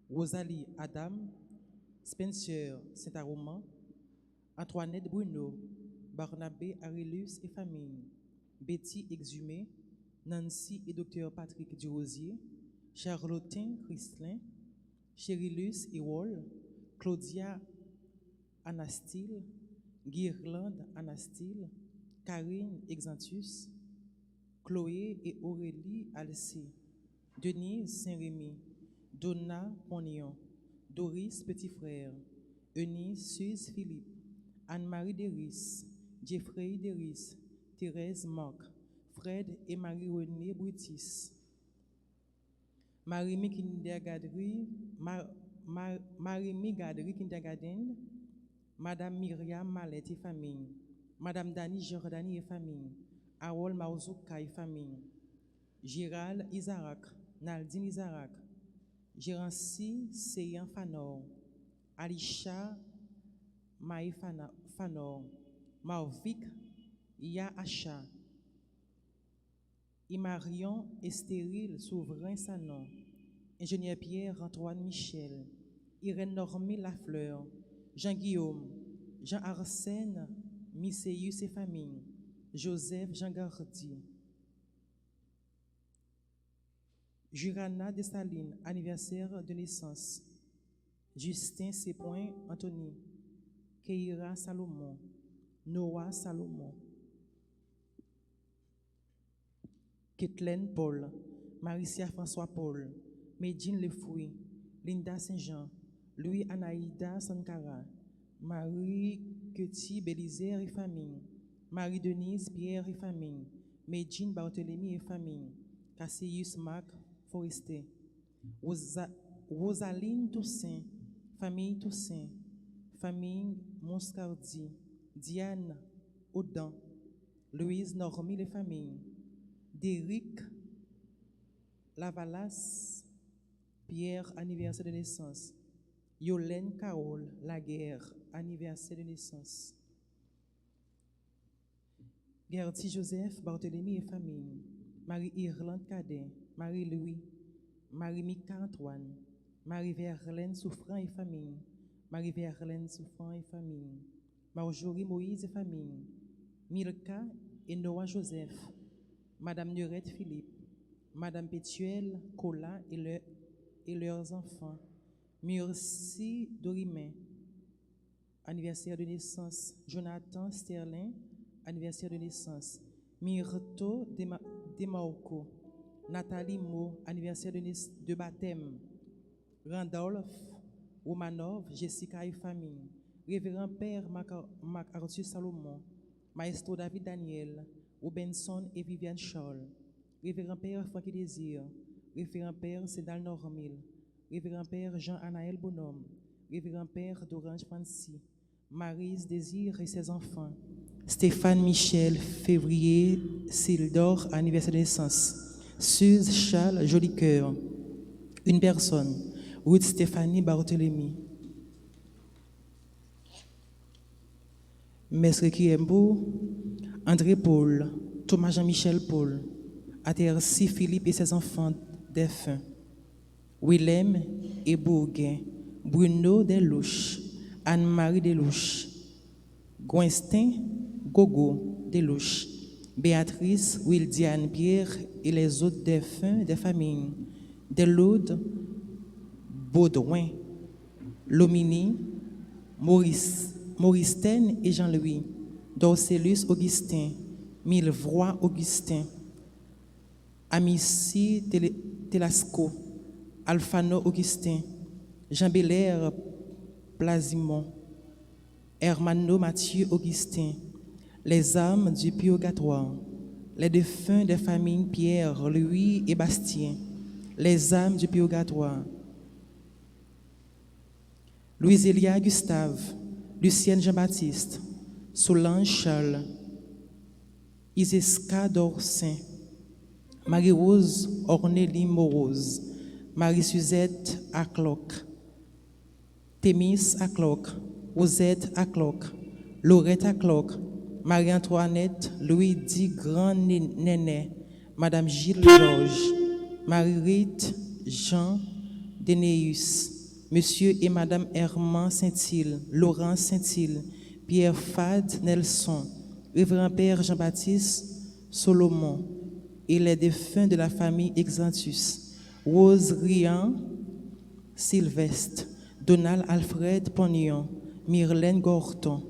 Rosalie Adam, Spencer Saint-Aroman, Antoinette Bruno, Barnabé Arilus et famille, Betty Exhumé, Nancy et Dr Patrick Durosier, Charlotin Christlin, Cherilus Ewol, Claudia Anastil, Guirlande Anastil, Karine Exantus, Chloé et Aurélie Alcé, Denise Saint-Rémy, Donna Pognon, Doris Petit Frère, Eunice Suze Philippe, Anne-Marie Deris, Jeffrey Deris, Thérèse Marc, Fred et Marie-Renée Brutis, Marie-Mi Kindergadri, Marie-Mi Gadri Kindergarten, Madame Myriam Mallet et famille, Madame Dani Jordani et famille, Harold Mauzouka et famille, Gérald Isaac, Naldine Isaac, Gérancy Seyan Fanor, Alisha Maï Fanor, Marvik Ya Acha, Imarion Estéril Souverain Sanon, Ingénieur Pierre Antoine Michel, Irène Normé Lafleur, Jean-Guillaume, Jean-Arsène Misséus et famille, Joseph Jean Gardi, Jurana Dessalines, anniversaire de naissance, Justin Sepoint Anthony, Keira Salomon, Noah Salomon, Kathleen Paul, Maricia François Paul, Medine Lefouy, Linda Saint-Jean, Louis Anaïda Sankara, Marie Ketty Bélisaire et famille, Marie-Denise Pierre et famille, Medine Barthélemy et famille, Cassius Marc Forestier, Rosaline Toussaint, famille Toussaint, famille Monscardi, Diane Audan, Louise Normie les familles, Déric Lavalas, Pierre, anniversaire de naissance, Yolène Carole Laguerre, anniversaire de naissance, Gertie Joseph Barthélemy et famille, Marie-Irlande Cadet, Marie-Louis, Marie-Mika Antoine, Marie-Verlaine Souffrant et famille, Marie-Verlaine Souffrant et famille, Marjorie Moïse et famille, Milka et Noah Joseph, Madame Nurette Philippe, Madame Pétuelle Cola et leurs enfants, Murcie Dorimet, anniversaire de naissance, Jonathan Sterling, anniversaire de naissance, Myrto Demarco, Nathalie Mo, anniversaire de baptême, Randolph Romanov, Jessica et famille, Révérend Père Marc-Arthur Salomon, Maestro David Daniel, Robinson et Viviane Charles, Révérend Père Francky Désir, Révérend Père Cédal Normil, Révérend Père Jean-Anaël Bonhomme, Révérend Père d'Orange Fancy, Maryse Désir et ses enfants, Stéphane Michel, février, Sildor, anniversaire de naissance, Suze Charles Jolicoeur, une personne, Ruth Stéphanie Barthélemy, Mestre Kiembo, André Paul, Thomas Jean-Michel Paul, Atercy Philippe et ses enfants défunts, Willem et Bourguin, Bruno Delouche, Anne-Marie Delouche, Gouinstin Gogo Delouche, Béatrice Wildiane Pierre et les autres défunts des familles, Deloude Baudouin, Lomini, Mauristène et Jean-Louis, Dorcellus Augustin, Millevroy Augustin, Amici Telasco, Alphano Augustin, Jean Belair Plasimon, Hermano Mathieu Augustin, les âmes du purgatoire, les défunts des familles Pierre, Louis et Bastien, les âmes du purgatoire, Louise-Elia Gustave, Lucienne Jean-Baptiste, Solange Charles, Iseska Dorsin, Marie-Rose Ornélie Morose, Marie-Suzette Acloc, Thémis Acloc, Rosette Acloc, Laurette Acloc, Marie-Antoinette Louis-Di Grand Néné, Madame Gilles Georges, Marie-Rite Jean Dénéus, Monsieur et Madame Herman Saint-Île, Laurence Saint-Île, Pierre Fad Nelson, Révérend Père Jean-Baptiste Solomon et les défunts de la famille Exantus, Rose Rian Sylvestre, Donald Alfred Pognon, Myrlène Gorton,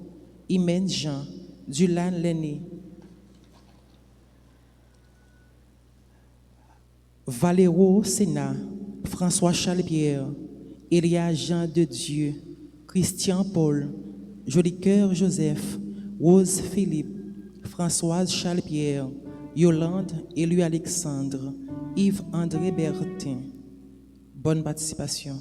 Imen Jean, Dulan Lenné, Valéro Sénat, François Charles-Pierre, Elia Jean de Dieu, Christian Paul, Jolicoeur Joseph, Rose Philippe, Françoise Charles-Pierre, Yolande et lui Alexandre, Yves-André Bertin. Bonne participation.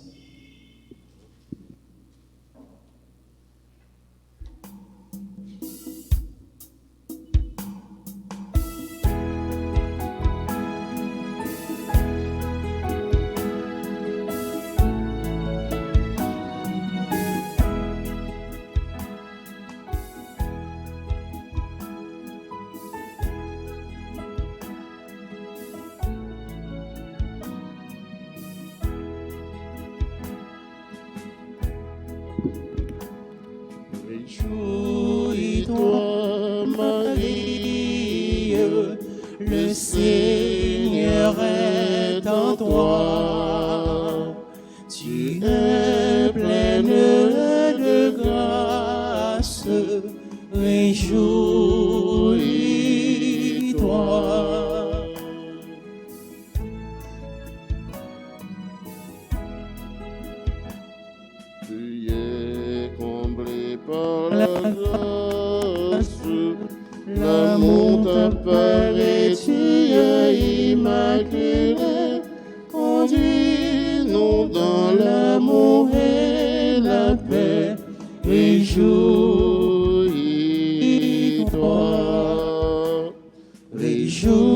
Réjouis-toi, Marie, le Seigneur est en toi. Tu es pleine de grâce, réjouis-toi. Tu es comblé par la grâce, l'amour t'apparaît, tu es immaculé. Conduis-nous dans l'amour et la paix, réjouis-toi. Réjouis-toi,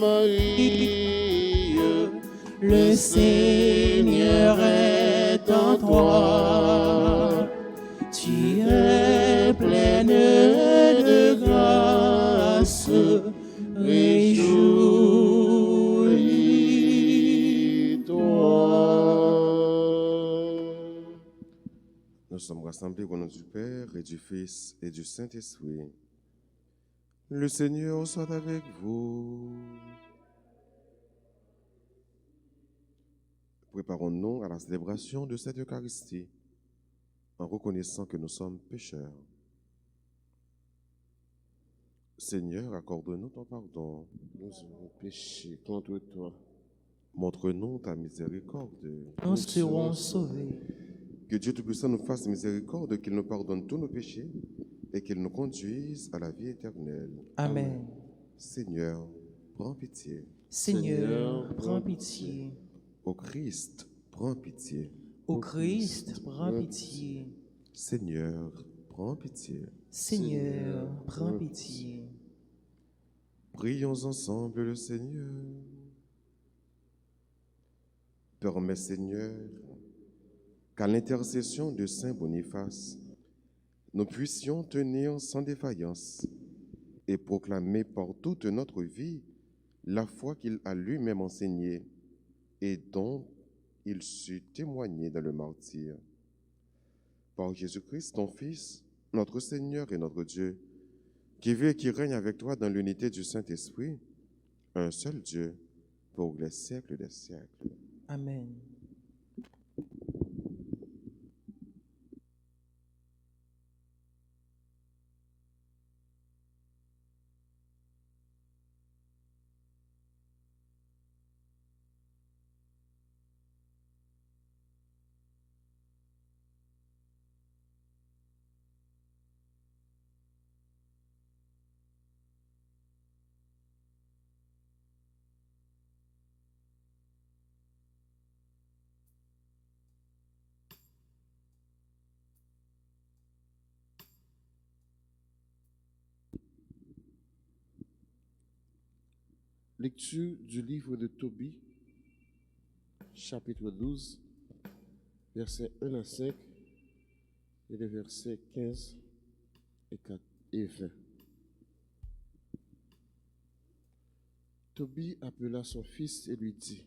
Marie, le Seigneur est en toi. Tu es pleine de grâce, réjouis-toi. Nous sommes rassemblés au nom du Père et du Fils et du Saint-Esprit. Le Seigneur soit avec vous. Préparons-nous à la célébration de cette Eucharistie en reconnaissant que nous sommes pécheurs. Seigneur, accorde-nous ton pardon. Nous avons péché contre toi. Montre-nous ta miséricorde. Nous serons sauvés. Que Dieu Tout-Puissant nous fasse miséricorde, qu'il nous pardonne tous nos péchés et qu'il nous conduise à la vie éternelle. Amen. Seigneur, prends pitié. Seigneur, prends pitié. Ô Christ, prends pitié. Ô Christ, prends pitié. Seigneur, prends pitié. Seigneur, prends pitié. Prions ensemble le Seigneur. Permets, Seigneur, qu'à l'intercession de Saint Boniface, nous puissions tenir sans défaillance et proclamer par toute notre vie la foi qu'il a lui-même enseignée et dont il sut témoigner dans le martyre. Par Jésus-Christ, ton Fils, notre Seigneur et notre Dieu, qui vit et qui règne avec toi dans l'unité du Saint-Esprit, un seul Dieu, pour les siècles des siècles. Amen. Lecture du livre de Tobie, chapitre 12, versets 1 à 5 et les versets 15 et 20. Tobie appela son fils et lui dit: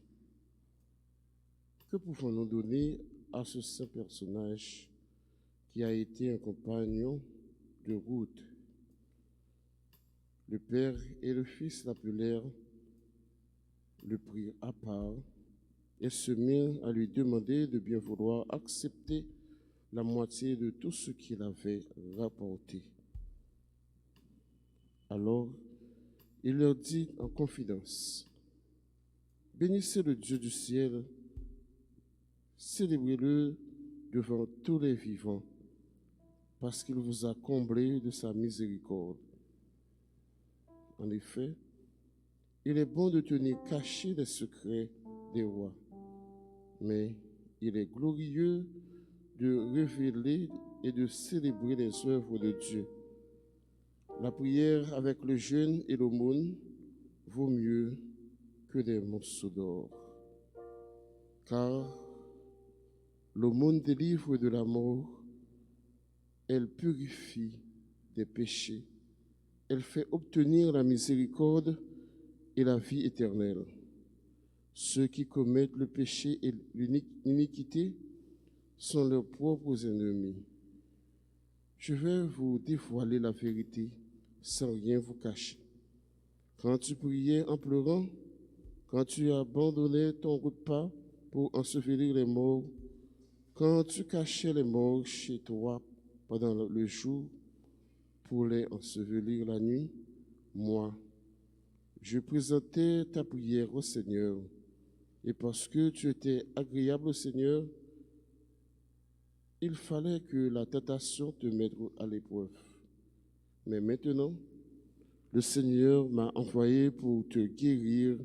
Que pouvons-nous donner à ce saint personnage qui a été un compagnon de route? Le Père et le Fils l'appelèrent, le prirent à part et se mirent à lui demander de bien vouloir accepter la moitié de tout ce qu'il avait rapporté. Alors, il leur dit en confidence: bénissez le Dieu du ciel, célébrez-le devant tous les vivants, parce qu'il vous a comblé de sa miséricorde. En effet, il est bon de tenir cachés les secrets des rois, mais il est glorieux de révéler et de célébrer les œuvres de Dieu. La prière avec le jeûne et l'aumône vaut mieux que des morceaux d'or, car l'aumône délivre de la mort, elle purifie des péchés, elle fait obtenir la miséricorde et la vie éternelle. Ceux qui commettent le péché et l'iniquité sont leurs propres ennemis. Je vais vous dévoiler la vérité sans rien vous cacher. Quand tu priais en pleurant, quand tu abandonnais ton repas pour ensevelir les morts, quand tu cachais les morts chez toi pendant le jour pour les ensevelir la nuit, moi, je présentais ta prière au Seigneur, et parce que tu étais agréable au Seigneur, il fallait que la tentation te mette à l'épreuve. Mais maintenant, le Seigneur m'a envoyé pour te guérir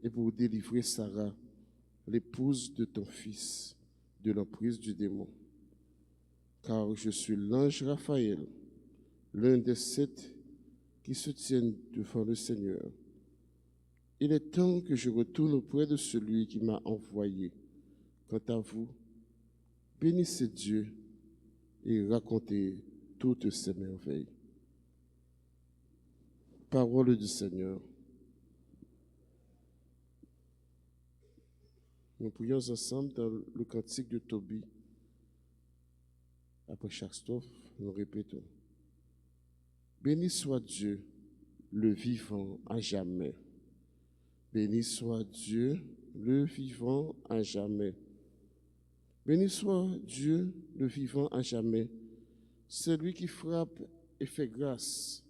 et pour délivrer Sarah, l'épouse de ton fils, de l'emprise du démon. Car je suis l'ange Raphaël, l'un des 7 qui se tiennent devant le Seigneur. Il est temps que je retourne auprès de celui qui m'a envoyé. Quant à vous, bénissez Dieu et racontez toutes ses merveilles. Parole du Seigneur. Nous prions ensemble dans le cantique de Tobie. Après chaque strophe, nous répétons: béni soit Dieu, le vivant à jamais. Béni soit Dieu, le vivant à jamais. Béni soit Dieu, le vivant à jamais. C'est lui qui frappe et fait grâce,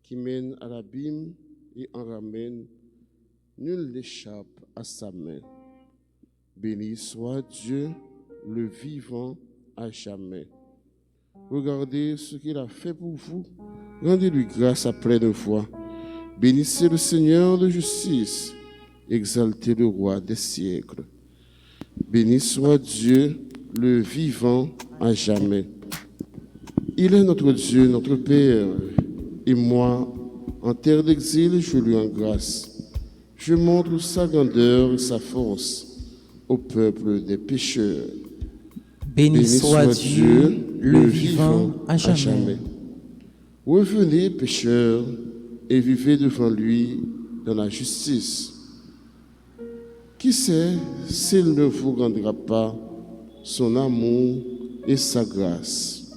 qui mène à l'abîme et en ramène. Nul n'échappe à sa main. Béni soit Dieu, le vivant à jamais. Regardez ce qu'il a fait pour vous. Rendez-lui grâce à pleine voix. Bénissez le Seigneur de justice. Exaltez le roi des siècles. Béni soit Dieu, le vivant à jamais. Il est notre Dieu, notre Père, et moi, en terre d'exil, je lui rends grâce. Je montre sa grandeur et sa force au peuple des pécheurs. Béni soit Dieu, le vivant à jamais. Revenez, pécheurs, et vivez devant lui dans la justice. Qui sait s'il ne vous rendra pas son amour et sa grâce?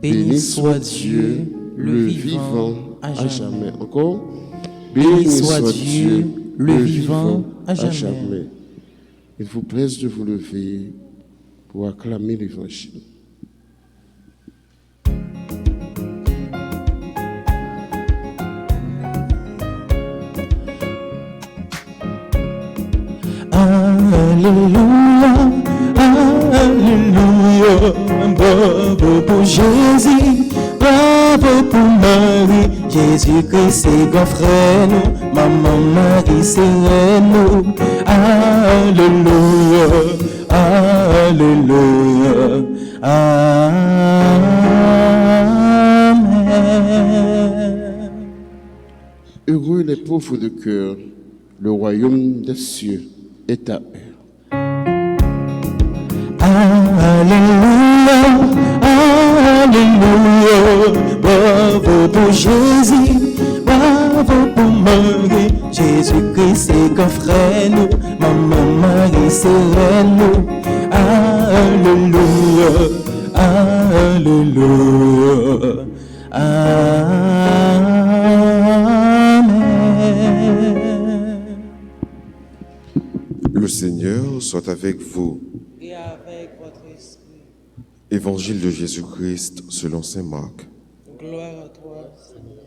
Béni soit Dieu, le vivant à jamais. Encore. Béni soit Dieu, le vivant à jamais. Il vous plaise de vous lever pour acclamer l'Évangile. Alléluia, Alléluia, bravo pour Jésus, bravo pour Marie. Jésus-Christ c'est grand frère nous, maman Marie c'est reine nous. Alléluia, Alléluia, Amen. Heureux les pauvres de cœur, le royaume des cieux est à eux. Alléluia, Alléluia, bravo pour Jésus, bravo pour Marie. Jésus-Christ c'est grand frère nous, maman Marie c'est reine nous. Alléluia, alléluia, amen. Le Seigneur soit avec vous. Et avec votre esprit. Évangile de Jésus-Christ selon saint Marc. Gloire à toi, Seigneur.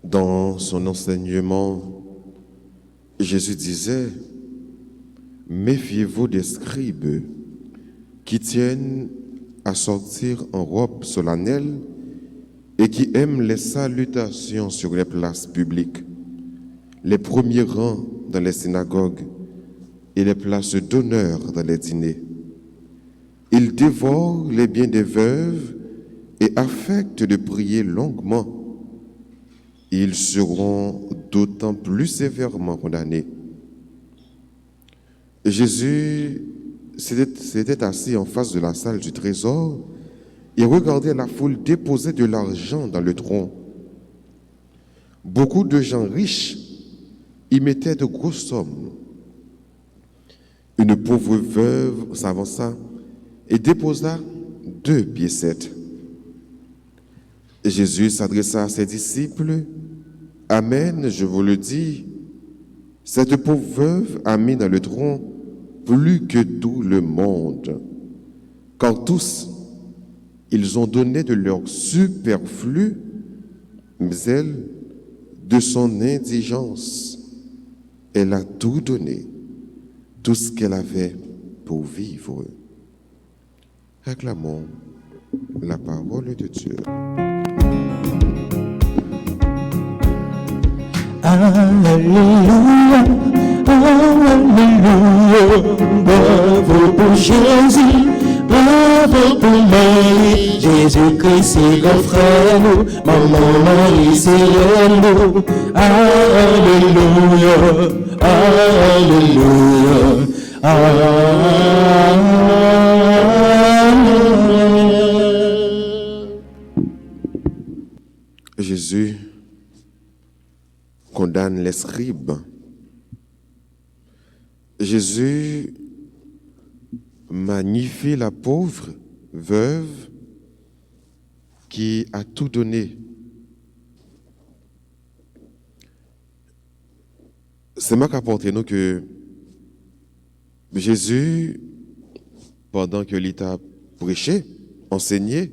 Dans son enseignement, Jésus disait, « Méfiez-vous des scribes qui tiennent à sortir en robe solennelle et qui aiment les salutations sur les places publiques, les premiers rangs dans les synagogues et les places d'honneur dans les dîners. Ils dévorent les biens des veuves et affectent de prier longuement. Ils seront d'autant plus sévèrement condamnés. » Jésus s'était assis en face de la salle du trésor et regardait la foule déposer de l'argent dans le tronc. Beaucoup de gens riches y mettaient de grosses sommes. Une pauvre veuve s'avança et déposa 2 piécettes. Jésus s'adressa à ses disciples. « Amen, je vous le dis, cette pauvre veuve a mis dans le tronc plus que tout le monde, car tous, ils ont donné de leur superflu, mais elle, de son indigence, elle a tout donné, tout ce qu'elle avait pour vivre. » Acclamons la parole de Dieu. Alléluia, alléluia, bravo pour Jésus, bravo pour Marie, Jésus-Christ c'est grand frère nous, maman Marie c'est nous. Alléluia, alléluia, amen. Jésus condamne les scribes. Jésus magnifie la pauvre veuve qui a tout donné. C'est Marc apporte nous que Jésus, pendant que l'État prêchait, enseignait,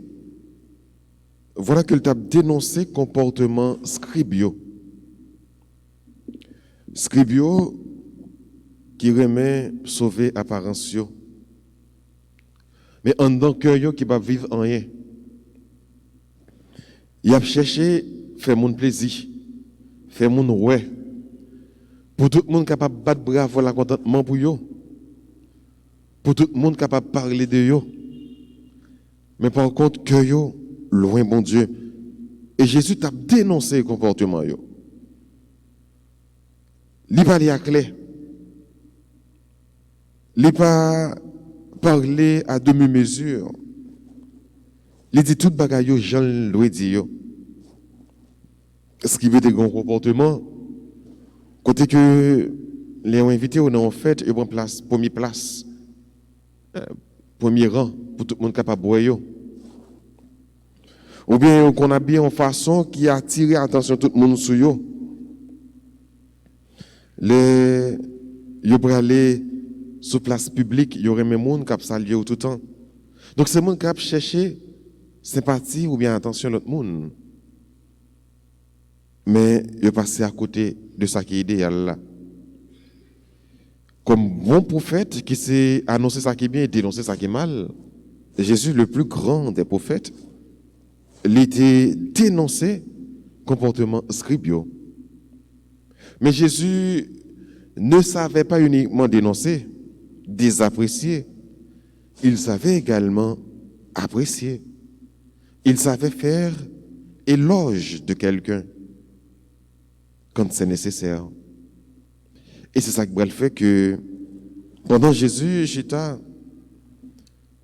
voilà qu'il t'a dénoncé comportement scribio. Scribio qui remet sauver apparence yo. Mais en dans cœur qui va vivre en rien. Il a cherché faire mon plaisir, faire mon ouais. Pour tout le monde capable de battre bravo la contentement pour yo. Pour tout le monde capable de parler de yo. Mais par contre que yo loin bon Dieu. Et Jésus t'a dénoncé le comportement yo. Il pas à clé. Il pas parler à demi-mesure. Il dit tout bagaille yo Jean le dit yo. Ce qui veut dire un comportement côté que les invités on en fait et prend place première place. Premier rang pour tout le monde capable boire yo. Ou bien qu'on a bien en façon qui attire l'attention de tout le monde sur yo. Yo pour aller sur place publique, il y aurait même monde qui saluer tout le temps. Donc c'est monde qui chercher sympathie ou bien attention de l'autre monde. Mais il passé à côté de ça qui est idéal là. Comme bon prophète qui s'est annoncé ça qui est bien et dénoncé ça qui est mal, Jésus, le plus grand des prophètes, il était dénoncé comportement scribio. Mais Jésus ne savait pas uniquement dénoncer, désapprécier, il savait également apprécier. Il savait faire éloge de quelqu'un quand c'est nécessaire. Et c'est ça qui fait que pendant Jésus, j'étais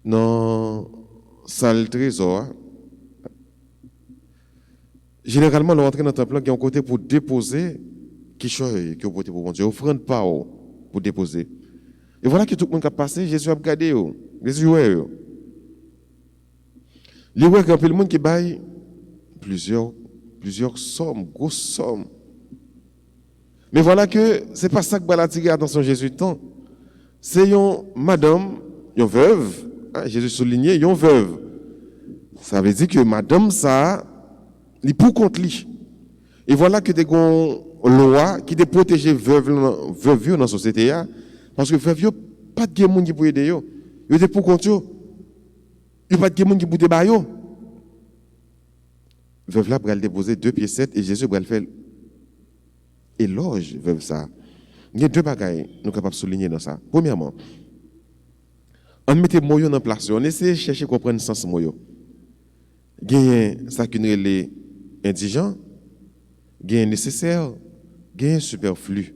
dans la salle trésor. Généralement, on rentre dans le temple qui est un côté pour déposer qui chose qui est pour mon Dieu, offrande pas. pour déposer. Et voilà que tout le monde a passé, Jésus a regardé, Jésus ouais. Il voit qu'il y a le monde qui baille plusieurs sommes, grosses sommes. Mais voilà que ce n'est pas ça que va attirer l'attention de Jésus tant. C'est une madame, une veuve, hein, Jésus soulignait, une veuve. Ça veut dire que madame, ça, il est pour contre lui. Et voilà que des loi qui te protège veuve dans la société, parce que veuve, pas de monde qui peut aider. Il est pour contre eux. Il n'y a pas de monde qui peut te bailler. Veuve là, pour déposer 2 pieds 7 et Jésus va le faire éloge, veuve ça. Il y a 2 bagailles nous sommes capables de souligner dans ça. Premièrement, on mette moyo en place, on essaie de chercher à comprendre le sens moyo. Il y a ça qui est les indigents, il y a nécessaire, il y a superflu.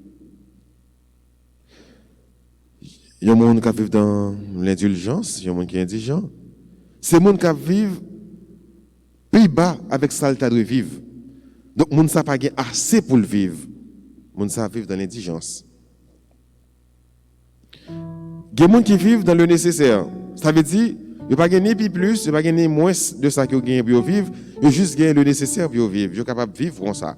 Il y a des gens qui vivent dans l'indulgence, il y a des gens qui sont indigents. C'est des gens qui vivent plus bas avec ça qu'ils doivent vivre. Donc, les gens ne pas assez pour le vivre. Les gens vivent dans l'indigence. Il y a des gens qui vivent dans le nécessaire. Ça veut dire, ils ne pas gagner ni plus, ils ne pas gagner moins de ça qu'ils gagnent pour vivre, ils juste gagner le nécessaire pour vivre. Ils sont capables de vivre comme ça.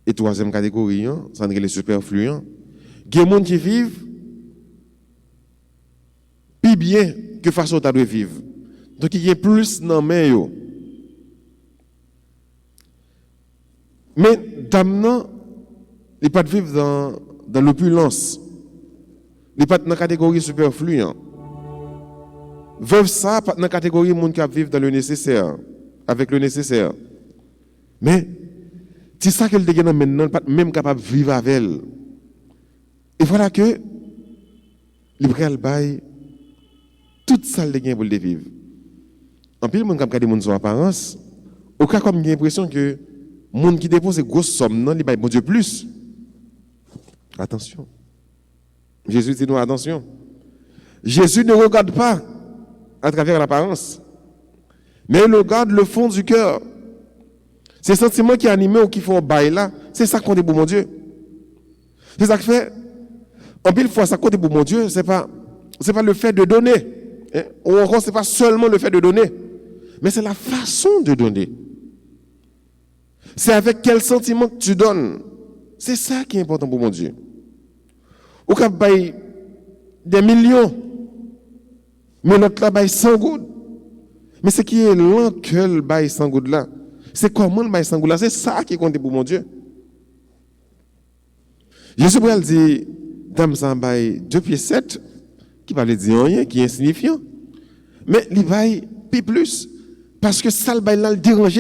Et troisième catégorie, ça c'est les superflus. Il y a des gens qui vivent plus bien que façon dont ils doivent vivre. Donc il y a plus dans les mains. Mais dame, il ne pas vivre dans l'opulence. Il n'est pas dans la catégorie superflue. Veuve ça, pas dans la catégorie de gens qui vivent dans le nécessaire, avec le nécessaire. Mais c'est ça qu'elle dégaine maintenant, pas même capable de vivre avec elle. Et voilà que l'Ibrahim bail tout ça le gain pour le vivre. En plus, mon cap garder mon apparence, au cas comme j'ai l'impression que monde qui dépose des grosses sommes non, il bail bon Dieu plus. Attention. Jésus dit nous attention. Jésus ne regarde pas à travers l'apparence, mais il regarde le fond du cœur. Ces sentiments qui animent ou qui font bail là, c'est ça qu'on est pour mon Dieu. C'est ça que fait. En pile fois, ça compte pour mon Dieu, c'est pas le fait de donner. Hein? Ou encore, c'est pas seulement le fait de donner, mais c'est la façon de donner. C'est avec quel sentiment que tu donnes. C'est ça qui est important pour mon Dieu. Ou quand bail des millions, mais l'autre là bail 100 gouttes. Mais ce qui est lent que le bail 100 gouttes là, c'est comment le bail 100 gouttes là, c'est ça qui compte pour mon Dieu. Jésus dit, dame sans bail 2 pieds 7, qui va le dire rien, qui est insignifiant. Mais il bail plus, parce que ça le bail là le dérange.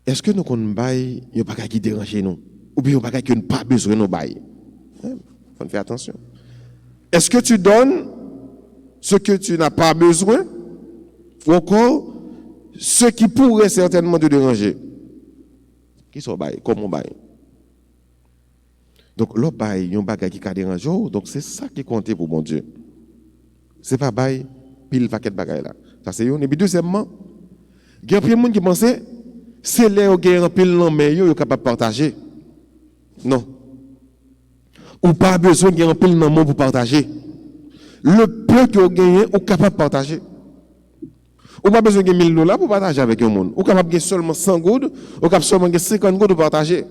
Est-ce que nous connaissons bail, il n'y a pas qui dérange nous? Ou bien il n'y a pas qui n'a pas besoin de nos bail? Il faut faire attention. Est-ce que tu donnes ce que tu n'as pas besoin? Ou encore, ce qui pourrait certainement te déranger? Qui sont bail? Comment bail? Donc, le bail, il y a un bagage qui a dérangé. Donc, c'est ça qui compte pour mon Dieu. Ce n'est pas bail, pile paquet de bagages là. Ça, c'est une. Et puis, deuxièmement, il y a plein de gens qui pensaient, c'est là où il y a un pile dans mais ils sont capables de partager. Non. Ou pas besoin de un pile dans pour partager. Le peu que vous gagnez, vous êtes capable de partager. Ou pas besoin de $1000 pour partager avec un monde. Ou capable de gagner seulement 100 gouttes, ou capable seulement de 50 gouttes pour partager.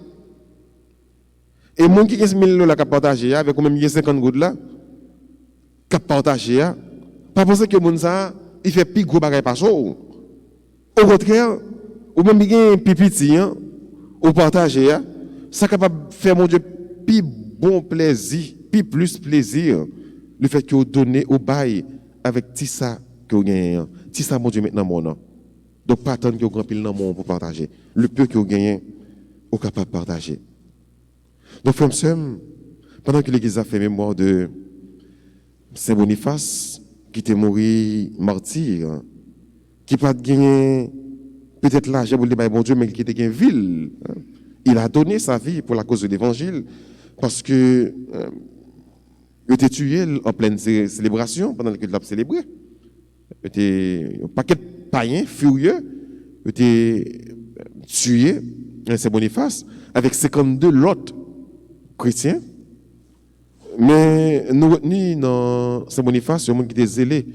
Et les gens qui ont $1000 qui partagent avec même 50 gouttes là, qui partagent, pas penser que les gens il fait plus gros bagaille par jour. Au contraire, ou même il y a un petit ou partager, ça capable de faire mon Dieu plus bon plaisir, plus plaisir, le fait que vous donnez au bail avec tout ça que vous gagnez, tout ça mon Dieu maintenant mon nom. Donc pas attendre que vous grand pile dans mon pour partager. Le peu que vous gagnez, vous capable de partager. Donc, frère, pendant que l'Église a fait mémoire de Saint Boniface, qui était mort martyr, qui n'a pas gagné peut-être l'argent pour le débat bon Dieu, mais qui était gagné ville, il a donné sa vie pour la cause de l'Évangile, parce que il était tué en pleine célébration, pendant que l'a célébré. Il était un paquet de païens furieux, il était tué, Saint Boniface. avec 52 l'autre chrétiens. Mais nous retenons dans Saint-Boniface, il y a un monde qui était zélé.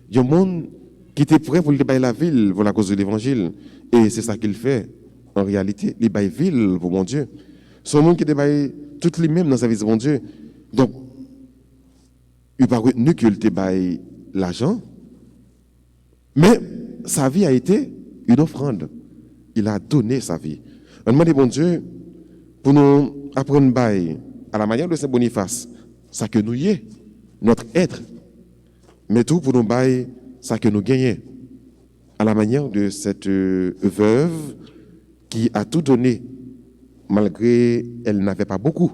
Il y a un monde qui était prêt pour aller bailler la ville pour la cause de l'évangile. Et c'est ça qu'il fait. En réalité, il baille ville pour mon Dieu. C'est un monde qui était baille toutes les mêmes dans sa vie de mon Dieu. Donc, il n'a pas retenu qu'il te baille l'argent. Mais sa vie a été une offrande. Il a donné sa vie. On demande bon Dieu pour nous apprendre bail à la manière de Saint Boniface, ça que nous y est, notre être, mais tout pour nous bail ça que nous gagnons, à la manière de cette veuve qui a tout donné, malgré elle n'avait pas beaucoup,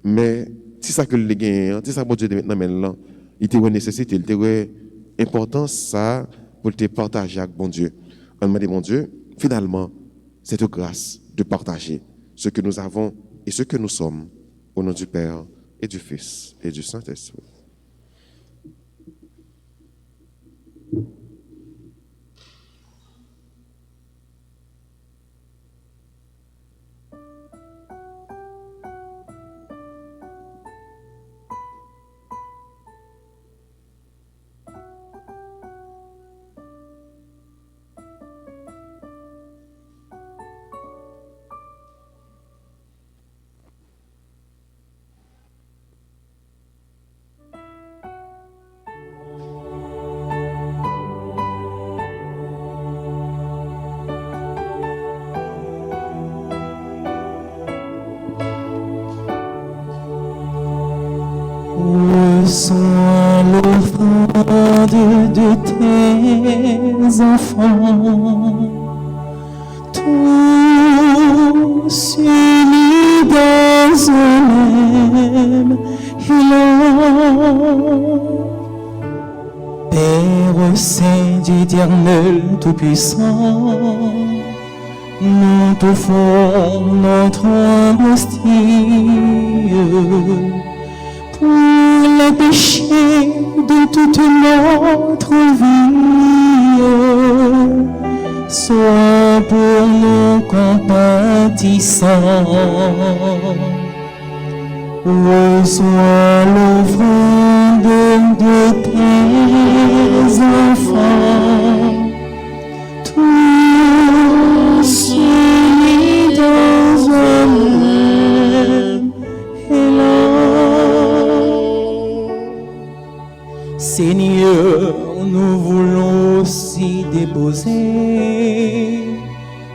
mais si ça que le gagne, si ça bon Dieu maintenant, il était une nécessité, il était une importance ça pour te partager avec bon Dieu. On demande bon Dieu, finalement, cette grâce de partager ce que nous avons et ce que nous sommes, au nom du Père et du Fils et du Saint-Esprit. Reçois l'offrande de tes enfants, tous unis dans un même élan. Père Saint d'Éternel Tout-Puissant, nous t'offrons notre hostie pour les péchés de toute notre vie. Sois pour nous compatissant. Reçois l'offrande de tes enfants, tous unis dans un même élan. Seigneur, nous voulons aussi déposer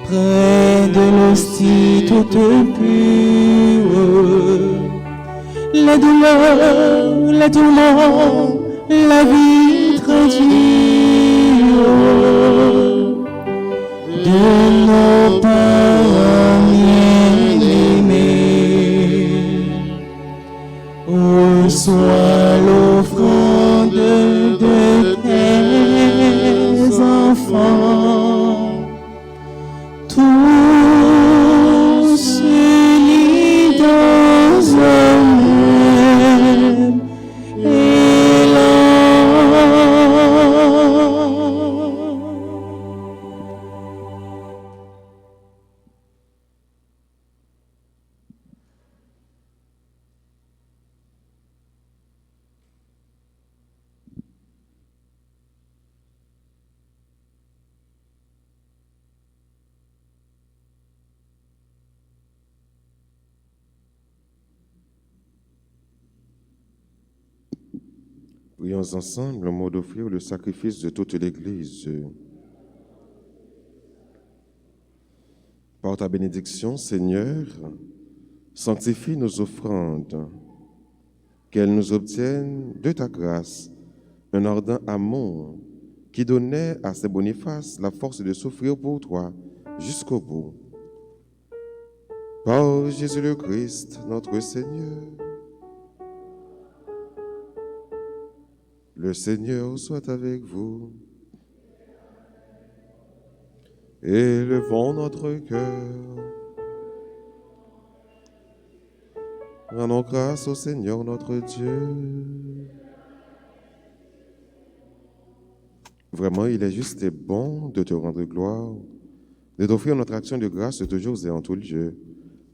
près de l'hostie toute pure les douleurs, les tourments, la vie très dure de nos parents bien-aimés. Reçois l'offrande de tes enfants, tous unis dans un même élan. Prions ensemble au mot d'offrir le sacrifice de toute l'Église. Par ta bénédiction, Seigneur, sanctifie nos offrandes, qu'elles nous obtiennent de ta grâce un ardent amour qui donnait à Saint Boniface la force de souffrir pour toi jusqu'au bout. Par Jésus le Christ, notre Seigneur. Le Seigneur soit avec vous. Élevons notre cœur. Rendons grâce au Seigneur notre Dieu. Vraiment, il est juste et bon de te rendre gloire, de t'offrir notre action de grâce toujours et en tout lieu.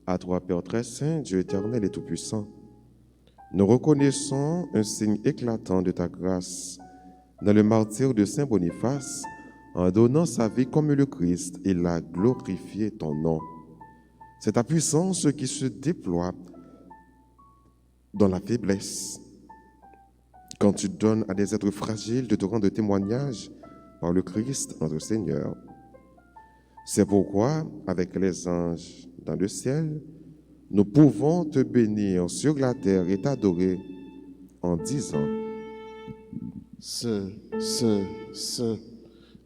À toi, Père très saint, Dieu éternel et tout-puissant, nous reconnaissons un signe éclatant de ta grâce dans le martyre de Saint Boniface. En donnant sa vie comme le Christ, il a glorifié ton nom. C'est ta puissance qui se déploie dans la faiblesse. Quand tu donnes à des êtres fragiles de te rendre témoignage par le Christ, notre Seigneur. C'est pourquoi, avec les anges dans le ciel, nous pouvons te bénir sur la terre et t'adorer en disant: Saint, Saint, Saint,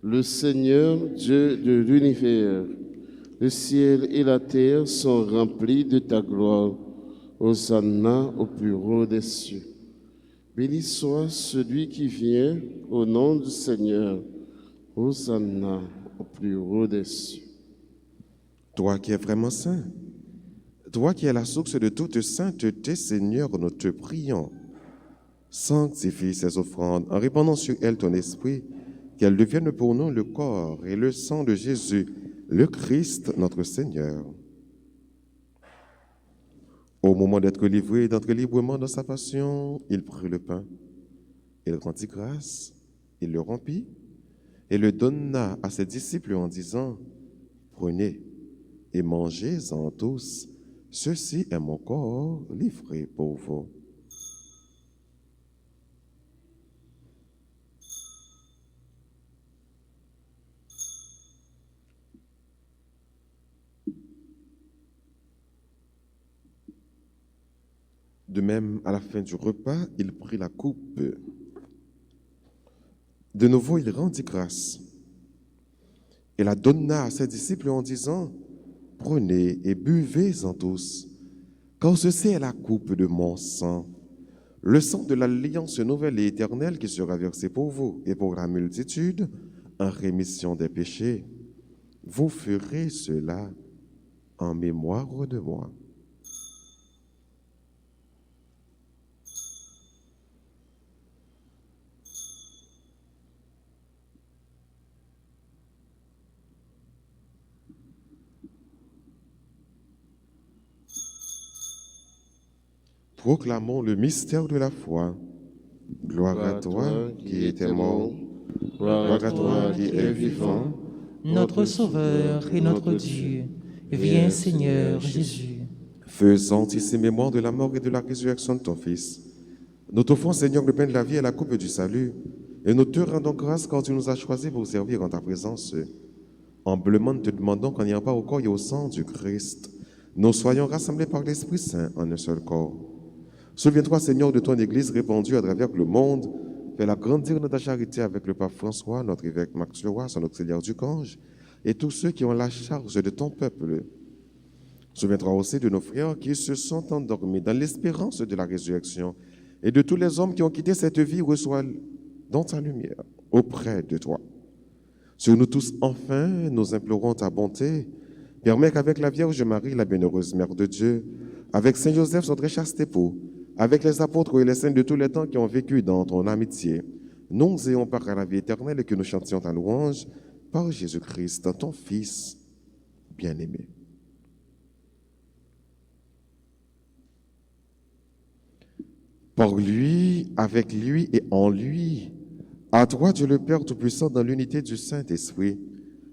le Seigneur Dieu de l'univers, le ciel et la terre sont remplis de ta gloire. Hosanna au plus haut des cieux. Béni soit celui qui vient au nom du Seigneur. Hosanna au plus haut des cieux. Toi qui es vraiment saint, toi qui es la source de toute sainteté, Seigneur, nous te prions. Sanctifie ces offrandes en répandant sur elles ton esprit, qu'elles deviennent pour nous le corps et le sang de Jésus, le Christ, notre Seigneur. Au moment d'être livré et d'entrer librement dans sa passion, il prit le pain, il rendit grâce, il le rompit et le donna à ses disciples en disant: Prenez et mangez-en tous, ceci est mon corps livré pour vous. De même, à la fin du repas, il prit la coupe. De nouveau, il rendit grâce et la donna à ses disciples en disant: Prenez et buvez-en tous, car ceci est la coupe de mon sang, le sang de l'alliance nouvelle et éternelle qui sera versé pour vous et pour la multitude en rémission des péchés. Vous ferez cela en mémoire de moi. Proclamons le mystère de la foi. Gloire à toi qui étais mort, gloire à toi qui es vivant, Notre Sauveur et notre Dieu, viens Seigneur Jésus. Faisant ici mémoire de la mort et de la résurrection de ton Fils, nous t'offrons, Seigneur, le pain de la vie et la coupe du salut, et nous te rendons grâce quand tu nous as choisis pour servir en ta présence. Humblement, nous te demandons qu'en ayant part au corps et au sang du Christ, nous soyons rassemblés par l'Esprit Saint en un seul corps. Souviens-toi, Seigneur, de ton Église répandue à travers le monde. Fais-la grandir dans ta charité avec le pape François, notre évêque Max Leroy, son auxiliaire du Gange, et tous ceux qui ont la charge de ton peuple. Souviens-toi aussi de nos frères qui se sont endormis dans l'espérance de la résurrection, et de tous les hommes qui ont quitté cette vie, reçois dans ta lumière, auprès de toi. Sur nous tous, enfin, nous implorons ta bonté. Permets qu'avec la Vierge Marie, la bienheureuse Mère de Dieu, avec Saint Joseph, son très chaste époux, avec les apôtres et les saints de tous les temps qui ont vécu dans ton amitié, nous ayons part à la vie éternelle et que nous chantions ta louange par Jésus-Christ, ton Fils bien-aimé. Par lui, avec lui et en lui, à toi, Dieu le Père Tout-Puissant, dans l'unité du Saint-Esprit,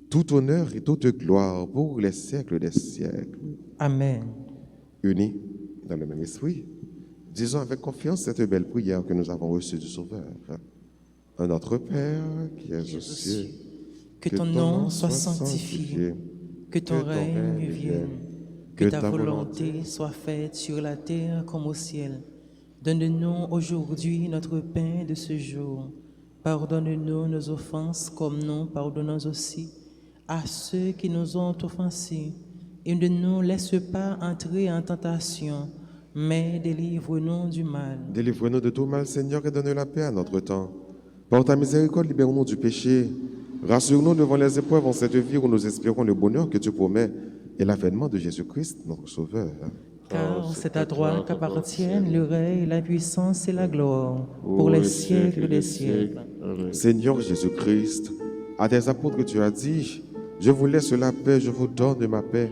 tout honneur et toute gloire pour les siècles des siècles. Amen. Unis dans le même esprit, disons avec confiance cette belle prière que nous avons reçue du Sauveur. À notre Père qui es aux cieux, Que ton nom soit sanctifié, que ton règne vienne, que ta volonté soit faite sur la terre comme au ciel. Donne-nous aujourd'hui notre pain de ce jour. Pardonne-nous nos offenses comme nous pardonnons aussi à ceux qui nous ont offensés. Et ne nous laisse pas entrer en tentation, mais délivre-nous du mal. Délivre-nous de tout mal, Seigneur, et donne la paix à notre temps. Par ta miséricorde, libère-nous du péché. Rassure-nous devant les épreuves en cette vie où nous espérons le bonheur que tu promets et l'avènement de Jésus-Christ, notre Sauveur. Car c'est à toi qu'appartiennent le règne, la puissance et la gloire, pour les siècles des siècles. Seigneur Jésus-Christ, à tes apôtres tu as dit: Je vous laisse la paix, je vous donne ma paix.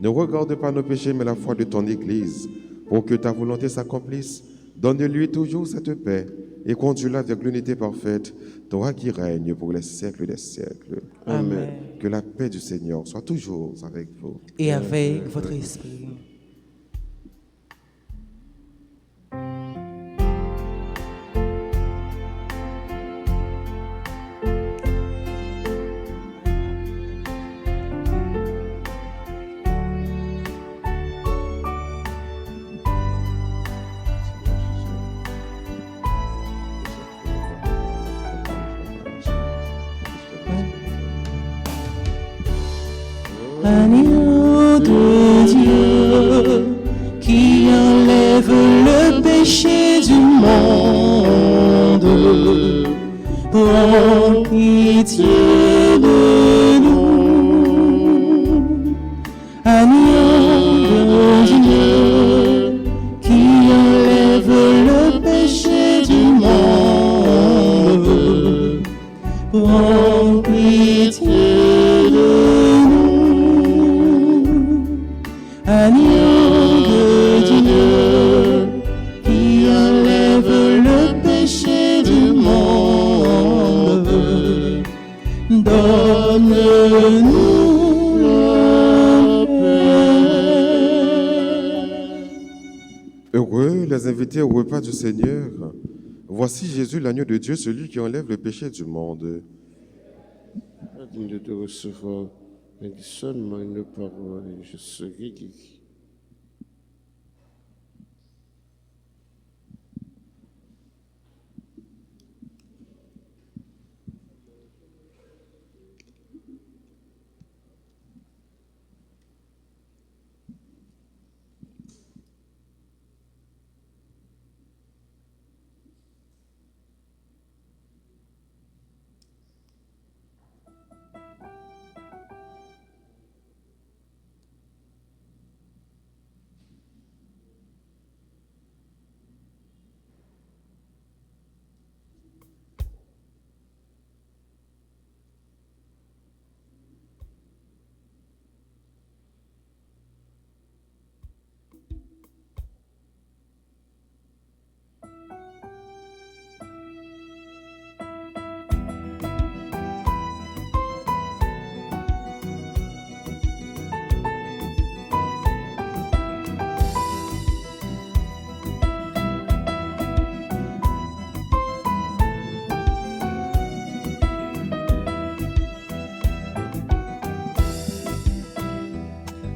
Ne regarde pas nos péchés, mais la foi de ton Église, pour que ta volonté s'accomplisse. Donne-lui toujours cette paix et conduis-la avec l'unité parfaite, toi qui règnes pour les siècles des siècles. Amen. Que la paix du Seigneur soit toujours avec vous. Et avec votre esprit. Agneau de Dieu qui enlève le péché du monde, prends pitié de nous. Agneau de Dieu qui enlève le péché du monde, prends pitié de nous. Agneau de Dieu qui enlève le péché du monde, donne-nous la paix. Heureux les invités au repas du Seigneur. Voici Jésus, l'agneau de Dieu, celui qui enlève le péché du monde. Pas digne de te recevoir, mais dis seulement une parole et je serai guéri.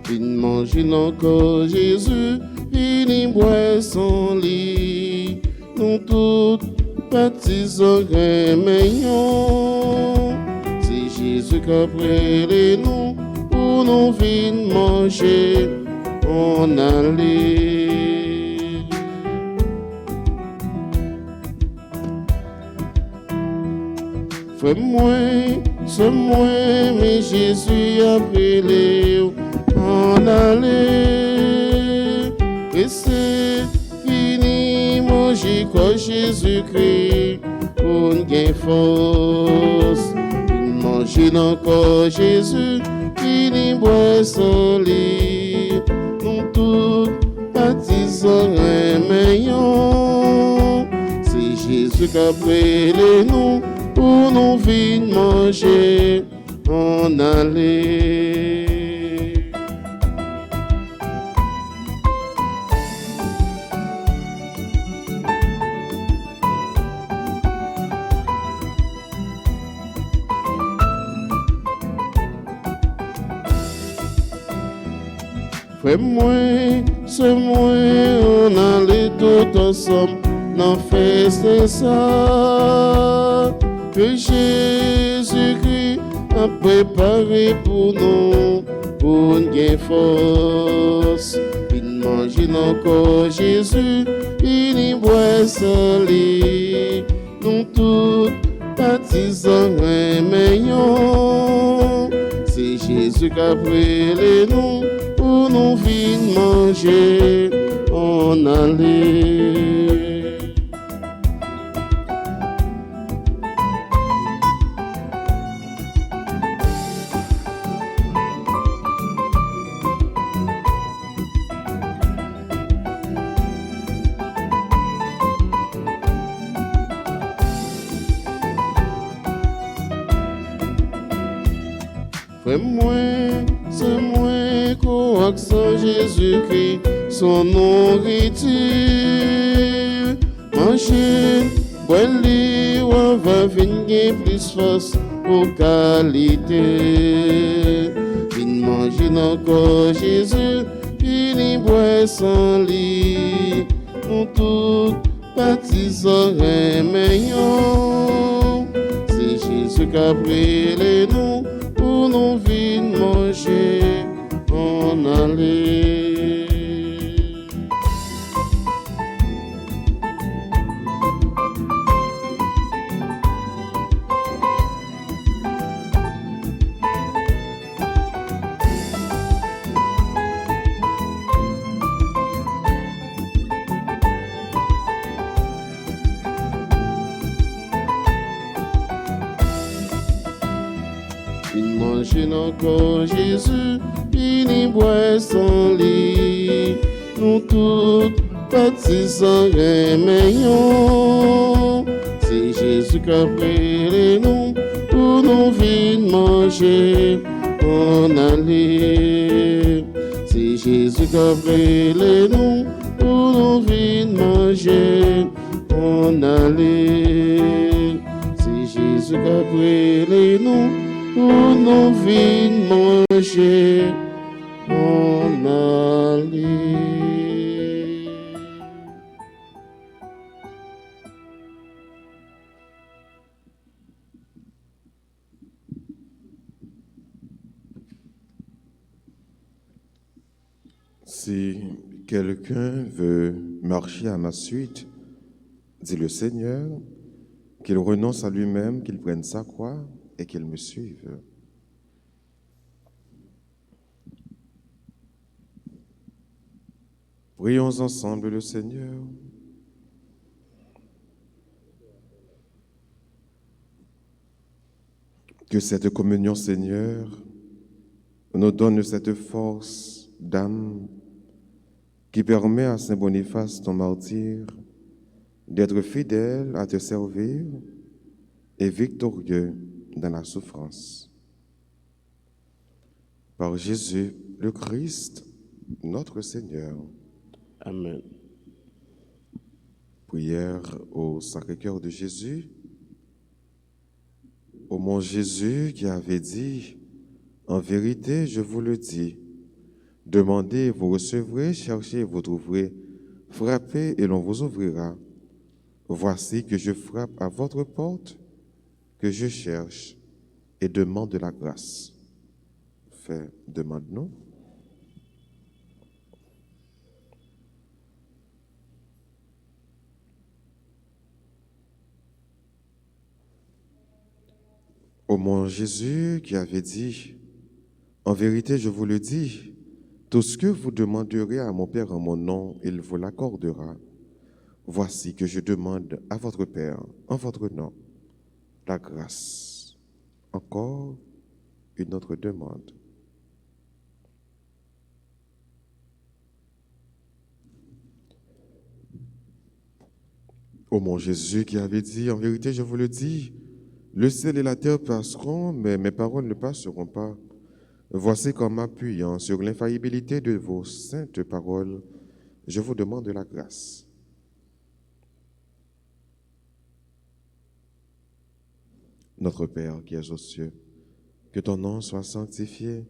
Vine manger encore Jésus, vine boire son lit. Nous tous baptisons meillons. C'est Jésus qui a prêté nous pour nous vine manger. On allait. Fais-moi, c'est moi, mais Jésus a prêté. On allait, et c'est fini, manger comme Jésus-Christ, pour nous gagner force. Manger encore Jésus, fini, boire son lit. Nous tous baptisons un meilleur. C'est Jésus qui a prêté nous, pour nous venir manger. On allait. Fais-moi, c'est moi, on allait tout ensemble, n'en fait c'est ça que Jésus-Christ a préparé pour nous, pour nous gagner force. Il mange encore Jésus, il y boit son lit, nous tous baptisons un meilleur. C'est Jésus qui a prêté nous, pour nous venir manger, on allait. c'est moi qu'au accent Jésus-Christ, son nourriture. Manger, boire, on va venir plus force pour qualité. Vin manger encore Jésus, puis boire sans lit. Nous tous baptisons meilleur. C'est Jésus qui a brûlé nous pour nous venir manger en aller. Encore Jésus, fini boire son lit. Nous tous baptisons meilleur. C'est Jésus qui a brûlé nous pour nous venir manger en aller. C'est Jésus qui a brûlé nous pour nous venir manger en aller. C'est Jésus qui a brûlé nous pour nous venir manger en aller. Si quelqu'un veut marcher à ma suite, dit le Seigneur, qu'il renonce à lui-même, qu'il prenne sa croix et qu'il me suive. Prions ensemble le Seigneur. Que cette communion, Seigneur, nous donne cette force d'âme qui permet à Saint Boniface, ton martyr, d'être fidèle à te servir et victorieux dans la souffrance. Par Jésus le Christ, notre Seigneur. Amen. Prière au Sacré-Cœur de Jésus. Ô mon Jésus qui avait dit, en vérité, je vous le dis, demandez et vous recevrez, cherchez et vous trouverez, frappez et l'on vous ouvrira. Voici que je frappe à votre porte, que je cherche et demande de la grâce. Fais, demande-nous. Ô mon Jésus qui avait dit, en vérité je vous le dis, tout ce que vous demanderez à mon Père en mon nom, il vous l'accordera. Voici que je demande à votre Père, en votre nom, la grâce. Encore une autre demande. Ô mon Jésus qui avait dit, en vérité je vous le dis, le ciel et la terre passeront, mais mes paroles ne passeront pas. Voici qu'en m'appuyant sur l'infaillibilité de vos saintes paroles, je vous demande la grâce. Notre Père qui es aux cieux, que ton nom soit sanctifié,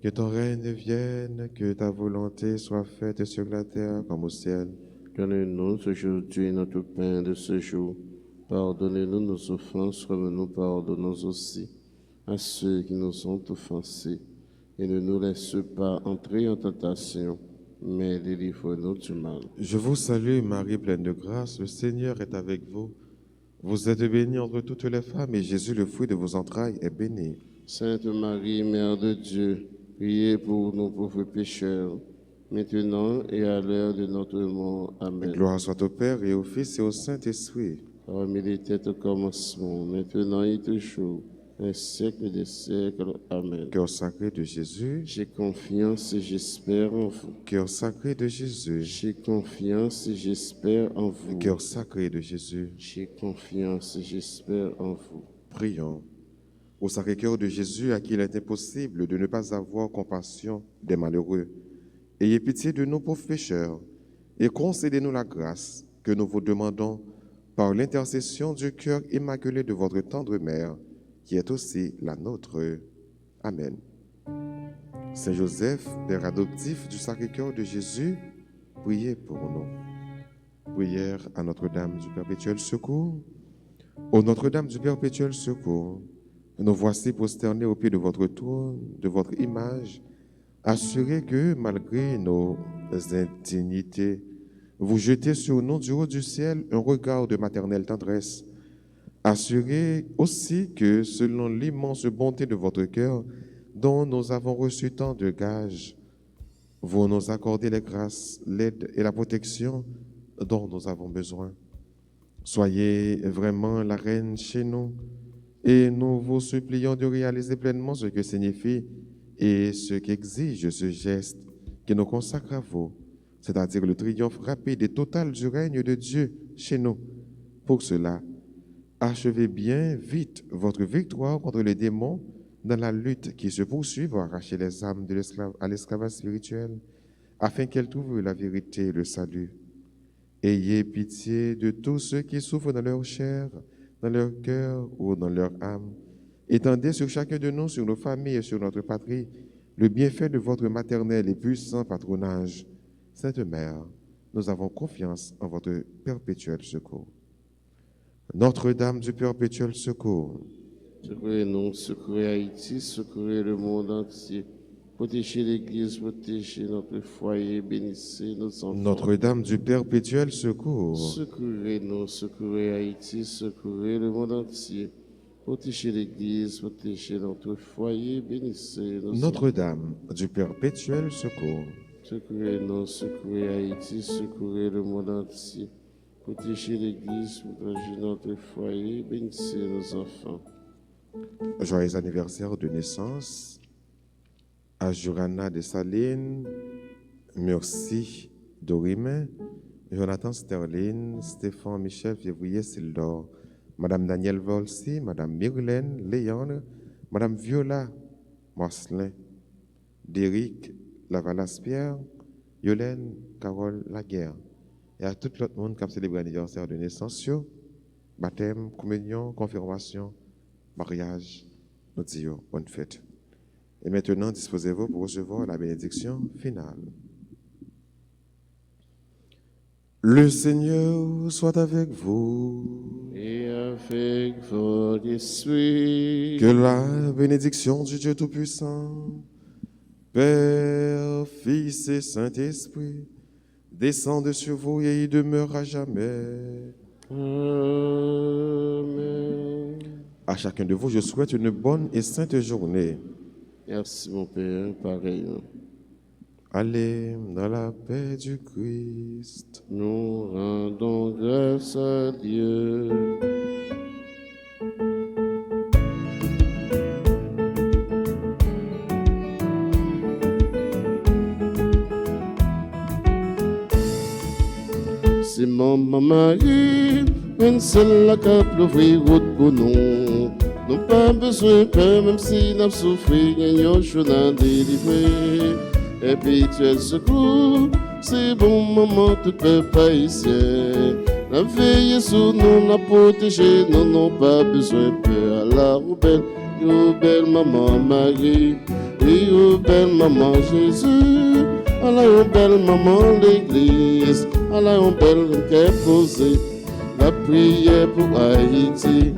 que ton règne vienne, que ta volonté soit faite sur la terre comme au ciel. Donne-nous aujourd'hui notre pain de ce jour. Pardonnez-nous nos offenses comme nous pardonnons aussi à ceux qui nous ont offensés. Et ne nous laisse pas entrer en tentation, mais délivre-nous du mal. Je vous salue Marie, pleine de grâce, le Seigneur est avec vous. Vous êtes bénie entre toutes les femmes, et Jésus, le fruit de vos entrailles, est béni. Sainte Marie, Mère de Dieu, priez pour nous pauvres pécheurs, maintenant et à l'heure de notre mort. Amen. Gloire soit au Père et au Fils et au Saint-Esprit. Comme il était au commencement, maintenant et toujours, un siècle des siècles. Amen. Cœur sacré de Jésus, J'ai confiance et j'espère en vous. cœur sacré de Jésus, J'ai confiance et j'espère en vous. cœur sacré de Jésus. J'ai confiance et j'espère en vous. Prions. Au Sacré-Cœur de Jésus, à qui il est impossible de ne pas avoir compassion des malheureux, ayez pitié de nous pauvres pécheurs et concédez-nous la grâce que nous vous demandons par l'intercession du cœur immaculé de votre tendre mère, qui est aussi la nôtre. Amen. Saint Joseph, Père adoptif du Sacré-Cœur de Jésus, priez pour nous. Prière à Notre-Dame du Perpétuel Secours. Ô Notre-Dame du Perpétuel Secours, nous voici prosternés au pied de votre trône, de votre image, assurés que, malgré nos indignités, vous jetez sur nous du haut du ciel un regard de maternelle tendresse. Assurés aussi que, selon l'immense bonté de votre cœur, dont nous avons reçu tant de gages, vous nous accordez les grâces, l'aide et la protection dont nous avons besoin. Soyez vraiment la reine chez nous, et nous vous supplions de réaliser pleinement ce que signifie et ce qu'exige ce geste qui nous consacre à vous, c'est-à-dire le triomphe rapide et total du règne de Dieu chez nous. Pour cela, achevez bien vite votre victoire contre les démons dans la lutte qui se poursuit pour arracher les âmes à l'esclavage spirituel, afin qu'elles trouvent la vérité et le salut. Ayez pitié de tous ceux qui souffrent dans leur chair, dans leur cœur ou dans leur âme. Étendez sur chacun de nous, sur nos familles et sur notre patrie, le bienfait de votre maternel et puissant patronage. Sainte Mère, nous avons confiance en votre perpétuel secours. Notre-Dame du Perpétuel Secours, Secourez-nous, secourez Haïti, secourez le monde entier. Protégez l'Église, protégez notre foyer, bénissez nos enfants. Notre-Dame du Perpétuel Secours, Secourez-nous, secourez Haïti, secourez le monde entier. Protégez l'Église, protégez notre foyer, bénissez nos enfants. Notre-Dame du Perpétuel Secours, Secourez-nous, secourez Haïti, secourez le monde entier. Protégez l'Église, protégez notre foyer, bénissez nos enfants. joyeux anniversaire de naissance à Jurana de Saline, Merci Dorimé, Jonathan Sterling, Stéphane Michel Février Sildor, Madame Danielle Volsi, Madame Myrlène Léandre, Madame Viola Marcelin, Déric Lavalaspierre, Yolène Carole Laguerre, et à tout l'autre monde qui a célébré l'anniversaire de naissance, baptême, communion, confirmation, mariage, nous disons bonne fête. Et maintenant, disposez-vous pour recevoir la bénédiction finale. Le Seigneur soit avec vous. Et avec votre esprit. Que la bénédiction du Dieu Tout-Puissant, Père, Fils et Saint-Esprit, descende sur vous et y demeure à jamais. Amen. À chacun de vous, je souhaite une bonne et sainte journée. Merci mon Père, pareillement. Allez dans la paix du Christ. Nous rendons grâce à Dieu. C'est maman Marie, une seule la cap l'ouvrir route pour nous. Nous pas besoin de peur, même si nous souffrons, gagnons chemin délivré. Et puis tu es secours, c'est bon maman, tout peuple haïtien. La veille sur nous, la protéger, nous n'avons pas besoin de peur. À la belle maman Marie, et belle maman Jésus. À la belle maman l'Église, à la belle qui est posée. La prière pour Haïti,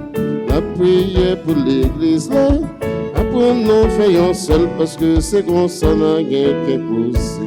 la prière pour l'Église là. Après nous faisons seul parce que c'est comme ça n'a rien qu'imposé.